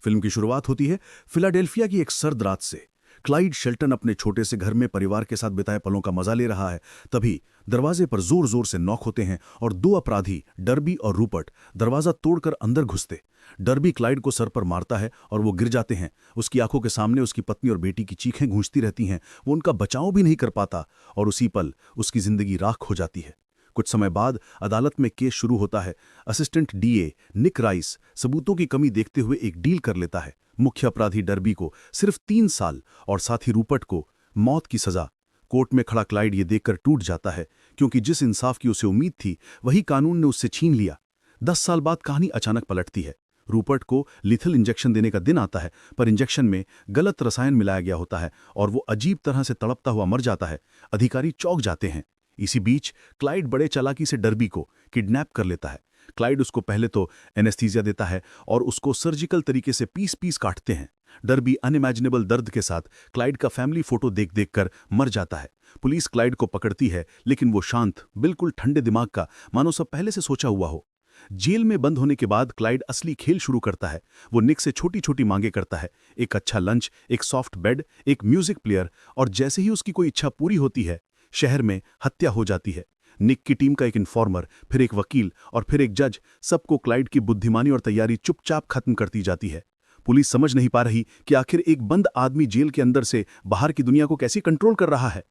Film की शुरुआत होती है फिलाडेल्फिया की एक सर्द रात से। क्लाइड शेल्टन अपने छोटे से घर में परिवार के साथ बिताए पलों का मजा ले रहा है। तभी दरवाजे पर जोर जोर से नॉक होते हैं और दो अपराधी, डर्बी और रूपर्ट, दरवाजा तोड़कर अंदर घुसते। डर्बी क्लाइड को सर पर मारता है और वो गिर जाते हैं। उसकी आंखों के सामने उसकी पत्नी और बेटी की चीखें गूंजती रहती हैं। वो उनका बचाव भी नहीं कर पाता और उसी पल उसकी जिंदगी राख हो जाती है। कुछ समय बाद अदालत में केस शुरू होता है। असिस्टेंट डीए निक राइस सबूतों की कमी देखते हुए एक डील कर लेता है। मुख्य अपराधी डर्बी को सिर्फ 3 साल और साथी रूपर्ट को मौत की सजा। कोर्ट में खड़ा क्लाइड ये देखकर टूट जाता है, क्योंकि जिस इंसाफ की उसे उम्मीद थी वही कानून ने उससे छीन लिया। 10 साल बाद कहानी अचानक पलटती है। रूपर्ट को लिथल इंजेक्शन देने का दिन आता है, पर इंजेक्शन में गलत रसायन मिलाया गया होता है और वो अजीब तरह से तड़पता हुआ मर जाता है। अधिकारी चौंक जाते हैं। इसी बीच क्लाइड बड़े चालाकी से डर्बी को किडनैप कर लेता है। क्लाइड उसको पहले तो एनेस्थीसिया देता है और उसको सर्जिकल तरीके से पीस पीस काटते हैं। डर्बी अनइमेजिनेबल दर्द के साथ क्लाइड का फैमिली फोटो देख देख कर मर जाता है। पुलिस क्लाइड को पकड़ती है, लेकिन वो शांत, बिल्कुल ठंडे दिमाग का, मानो सब पहले से सोचा हुआ हो। जेल में बंद होने के बाद क्लाइड असली खेल शुरू करता है। वो निक से छोटी छोटी मांगे करता है, एक अच्छा लंच, एक सॉफ्ट बेड, एक म्यूजिक प्लेयर, और जैसे ही उसकी कोई इच्छा पूरी होती है, शहर में हत्या हो जाती है। निक की टीम का एक इन्फॉर्मर, फिर एक वकील और फिर एक जज, सबको क्लाइड की बुद्धिमानी और तैयारी चुपचाप खत्म करती जाती है। पुलिस समझ नहीं पा रही कि आखिर एक बंद आदमी जेल के अंदर से बाहर की दुनिया को कैसे कंट्रोल कर रहा है।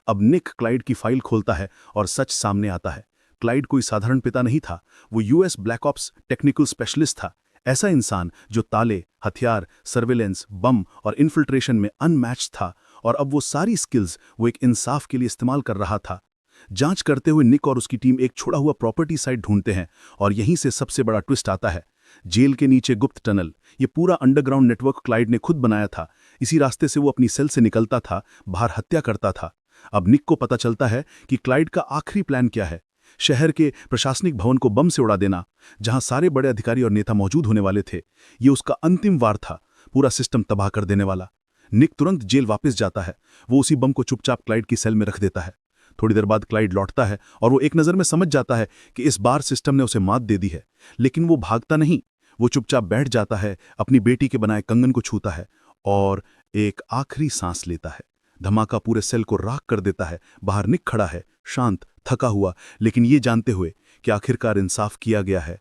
अब निक क्लाइड की फाइल खोलता है और सच सामने आता है। क्लाइड कोई साधारण पिता नहीं था, वो US black ops technical specialist था। ऐसा इंसान जो ताले, हथियार, सर्वेलेंस, बम और इन्फिल्ट्रेशन में अनमैच्ड था, और अब वो सारी स्किल्स वो एक इंसाफ के लिए इस्तेमाल कर रहा था। जांच करते हुए निक और उसकी टीम एक छोड़ा हुआ प्रॉपर्टी साइट ढूंढते हैं, और यहीं से सबसे बड़ा ट्विस्ट आता है। जेल के नीचे गुप्त टनल, ये पूरा अंडरग्राउंड नेटवर्क क्लाइड ने खुद बनाया था। इसी रास्ते से वो अपनी सेल से निकलता था, बाहर हत्या करता था। अब निक को पता चलता है कि क्लाइड का आखिरी प्लान क्या है। शहर के प्रशासनिक भवन को बम से उड़ा देना, जहां सारे बड़े अधिकारी और नेता मौजूद होने वाले थे। ये उसका अंतिम वार था, पूरा सिस्टम तबाह कर देने वाला। निक तुरंत जेल वापस जाता है। वो उसी बम को चुपचाप क्लाइड की सेल में रख देता है। थोड़ी देर बाद क्लाइड लौटता है और वो एक नज़र में समझ जाता है कि इस बार सिस्टम ने उसे मात दे दी है। लेकिन वो भागता नहीं, वो चुपचाप बैठ जाता है, अपनी बेटी के बनाए कंगन को छूता है और एक आखिरी सांस लेता है। धमाका पूरे सेल को राख कर देता है। बाहर निक खड़ा है, शांत, थका हुआ, लेकिन ये जानते हुए कि आखिरकार इंसाफ किया गया है।